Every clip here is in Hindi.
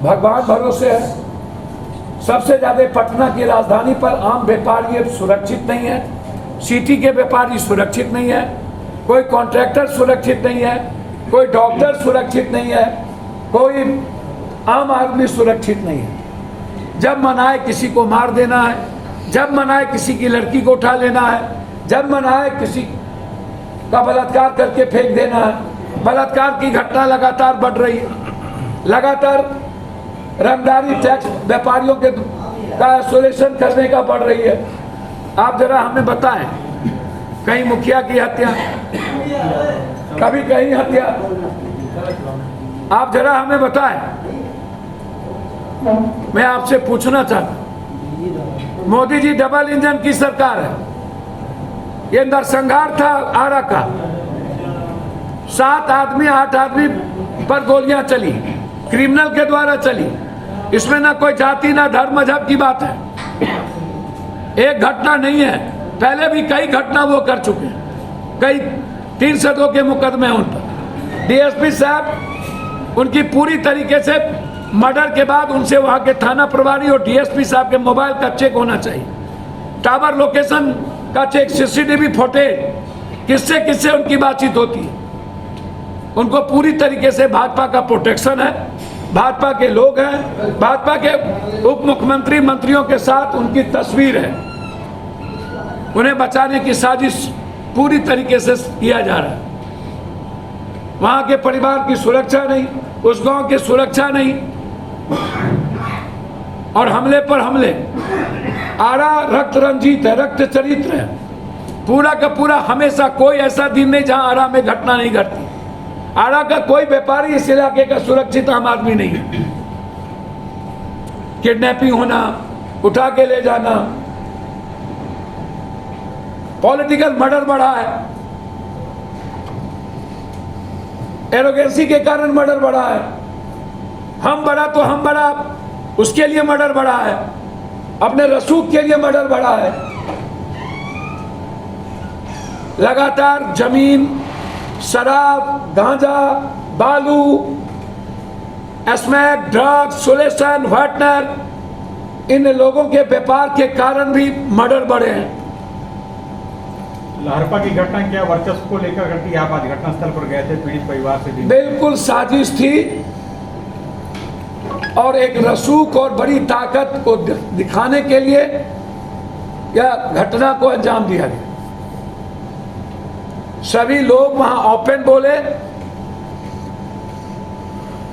भगवान भरोसे है। सबसे ज़्यादा पटना की राजधानी पर आम व्यापारी सुरक्षित नहीं है, सिटी के व्यापारी सुरक्षित नहीं है, कोई कॉन्ट्रैक्टर सुरक्षित नहीं है, कोई डॉक्टर सुरक्षित नहीं है, कोई आम आदमी सुरक्षित नहीं है। जब मन आए किसी को मार देना है, जब मन आए किसी की लड़की को उठा लेना है, जब मन आए किसी का बलात्कार करके फेंक देना है। बलात्कार की घटना लगातार बढ़ रही है, लगातार रंगदारी टैक्स व्यापारियों के का आइसोलेशन करने का बढ़ रही है। आप जरा हमें बताएं, कहीं मुखिया की हत्या, कभी कहीं हत्या, आप जरा हमें बताएं। मैं आपसे पूछना चाहता, मोदी जी डबल इंजन की सरकार है, ये नरसंहार था आरा का, 7 आदमी 8 आदमी पर गोलियां चली, क्रिमिनल के द्वारा चली। इसमें ना कोई जाति ना धर्म मजहब की बात है, एक घटना नहीं है, पहले भी कई घटना वो कर चुके हैं, कई 302 के मुकदमे हैं उन पर। डीएसपी साहब उनकी पूरी तरीके से मर्डर के बाद उनसे वहां के थाना प्रभारी और डीएसपी साहब के मोबाइल का चेक होना चाहिए, टावर लोकेशन का चेक, सीसीटीवी फुटेज, किससे किससे उनकी बातचीत होती है। उनको पूरी तरीके से भाजपा का प्रोटेक्शन है, भाजपा के लोग हैं, भाजपा के उप मुख्यमंत्री मंत्रियों के साथ उनकी तस्वीर है। उन्हें बचाने की साजिश पूरी तरीके से किया जा रहा है। वहां के परिवार की सुरक्षा नहीं, उस गांव की सुरक्षा नहीं, और हमले पर हमले। आरा रक्त रंजित है, रक्त चरित्र है, पूरा का पूरा। हमेशा कोई ऐसा दिन नहीं जहां आरा में घटना नहीं घटती। आरा का कोई व्यापारी इस इलाके का सुरक्षित आम आदमी नहीं है। किडनैपिंग होना, उठा के ले जाना, पॉलिटिकल मर्डर बढ़ा है, एरोगेंसी के कारण मर्डर बढ़ा है। हम बड़ा तो हम बड़ा, उसके लिए मर्डर बढ़ा है, अपने रसूख के लिए मर्डर बढ़ा है। लगातार जमीन, शराब, गांजा, बालू, स्मैक, ड्रग्स, सोलेशन, वार्टनर, इन लोगों के व्यापार के कारण भी मर्डर बढ़े हैं। लहरपा की घटना क्या वर्चस्व को लेकर घटी? आप आज घटनास्थल पर गए थे, पीड़ित परिवार से भी बिल्कुल साजिश थी और एक रसूख और बड़ी ताकत को दिखाने के लिए यह घटना को अंजाम दिया गया। सभी लोग वहां ओपन बोले।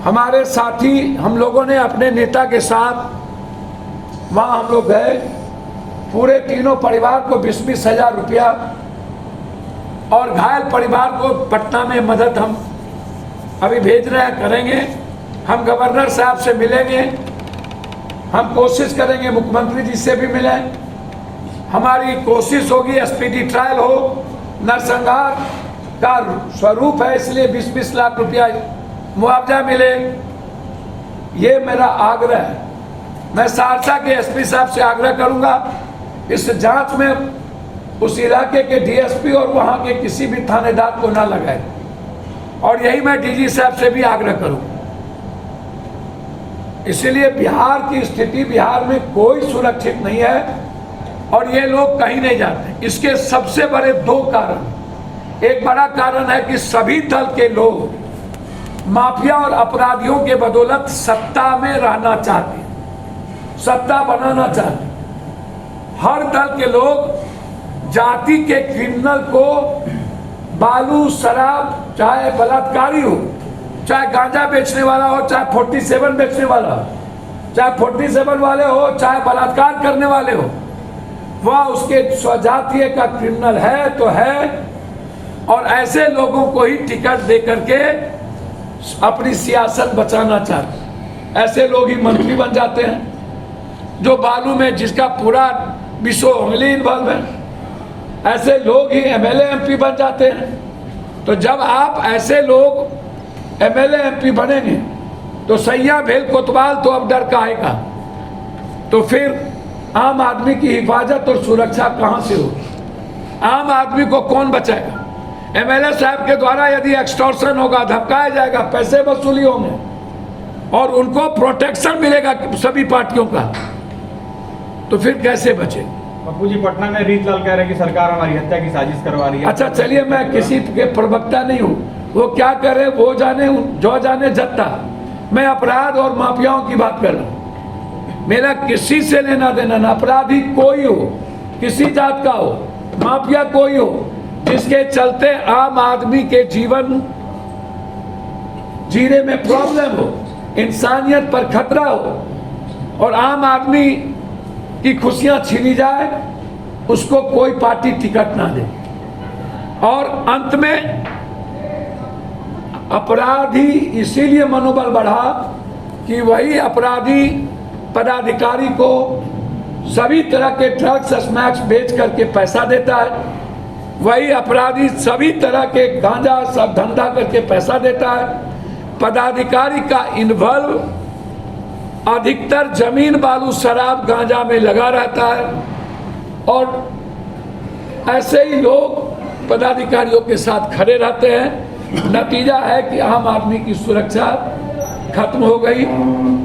हमारे साथी, हम लोगों ने अपने नेता के साथ वहां हम लोग गए, पूरे तीनों परिवार को 20-20 हजार रुपया और घायल परिवार को पटना में मदद हम अभी भेज रहे हैं, करेंगे। हम गवर्नर साहब से मिलेंगे, हम कोशिश करेंगे मुख्यमंत्री जी से भी मिलें। हमारी कोशिश होगी स्पीडी ट्रायल हो। नरसंहार का स्वरूप है, इसलिए 20-20 लाख रुपया मुआवजा मिले, ये मेरा आग्रह है। मैं सहरसा के एसपी साहब से आग्रह करूंगा इस जांच में उस इलाके के डीएसपी और वहां के किसी भी थानेदार को ना लगाए, और यही मैं डीजी साहब से भी आग्रह करूंगा। इसलिए बिहार की स्थिति, बिहार में कोई सुरक्षित नहीं है और ये लोग कहीं नहीं जाते। इसके सबसे बड़े 2 कारण, एक बड़ा कारण है कि सभी दल के लोग माफिया और अपराधियों के बदौलत सत्ता में रहना चाहते हैं, सत्ता बनाना चाहते हैं। हर दल के लोग जाति के क्रिमिनल को, बालू, शराब, चाहे बलात्कारी हो, चाहे गांजा बेचने वाला हो, चाहे 47 बेचने वाला हो, चाहे 47 वाले हो, चाहे बलात्कार करने वाले हो, वह उसके स्वजातीय का क्रिमिनल है तो है। और ऐसे लोगों को ही टिकट दे करके अपनी सियासत बचाना चाहते हैं। ऐसे लोग ही मंत्री बन जाते हैं, जो बालू में जिसका पूरा विश्व उंगली इन्वॉल्व है, ऐसे लोग ही एमएलए एमपी बन जाते हैं। तो जब आप ऐसे लोग एमएलए एमपी बनेंगे तो सैया भेल कोतवाल तो अब डर काहेगा, तो फिर आम आदमी की हिफाजत और सुरक्षा कहां से होगी? आम आदमी को कौन बचाएगा? एमएलए साहब के द्वारा यदि एक्सटॉर्शन होगा, धमकाया जाएगा, पैसे वसूली होंगे, और उनको प्रोटेक्शन मिलेगा सभी पार्टियों का, तो फिर कैसे बचे? पप्पू जी, पटना में रीतलाल कह रहे हैं कि सरकार हमारी हत्या की साजिश करवा रही है। अच्छा चलिए, मैं किसी के प्रवक्ता नहीं हूँ, वो क्या करे वो जाने, जो जाने जत्ता। मैं अपराध और माफियाओं की बात कर रहा हूँ, मेरा किसी से लेना देना ना। अपराधी कोई हो, किसी जात का हो, माफिया कोई हो, जिसके चलते आम आदमी के जीवन जीने में प्रॉब्लम हो, इंसानियत पर खतरा हो और आम आदमी की खुशियां छीनी जाए, उसको कोई पार्टी टिकट ना दे। और अंत में अपराधी इसीलिए मनोबल बढ़ा कि वही अपराधी पदाधिकारी को सभी तरह के ड्रग्स स्नैक्स बेच करके पैसा देता है, वही अपराधी सभी तरह के गांजा सब धंधा करके पैसा देता है। पदाधिकारी का इन्वॉल्व अधिकतर जमीन बालू शराब गांजा में लगा रहता है और ऐसे ही लोग पदाधिकारियों के साथ खड़े रहते हैं। नतीजा है कि आम आदमी की सुरक्षा खत्म हो गई,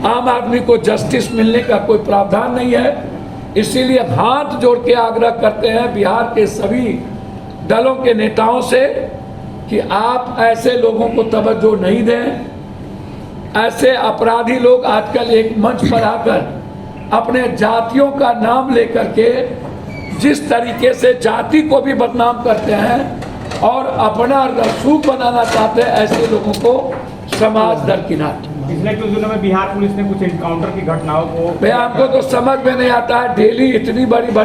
आम आदमी को जस्टिस मिलने का कोई प्रावधान नहीं है। इसीलिए हाथ जोड़ के आग्रह करते हैं बिहार के सभी दलों के नेताओं से कि आप ऐसे लोगों को तवज्जो नहीं दें। ऐसे अपराधी लोग आजकल एक मंच पर आकर अपने जातियों का नाम लेकर के जिस तरीके से जाति को भी बदनाम करते हैं और अपना रसूख बनाना चाहते हैं, ऐसे लोगों को समाज दरकिनार। पिछले कुछ दिनों में बिहार पुलिस ने कुछ एनकाउंटर की घटनाओं को, हमको तो समझ में नहीं आता है, डेली इतनी बड़ी बड़ी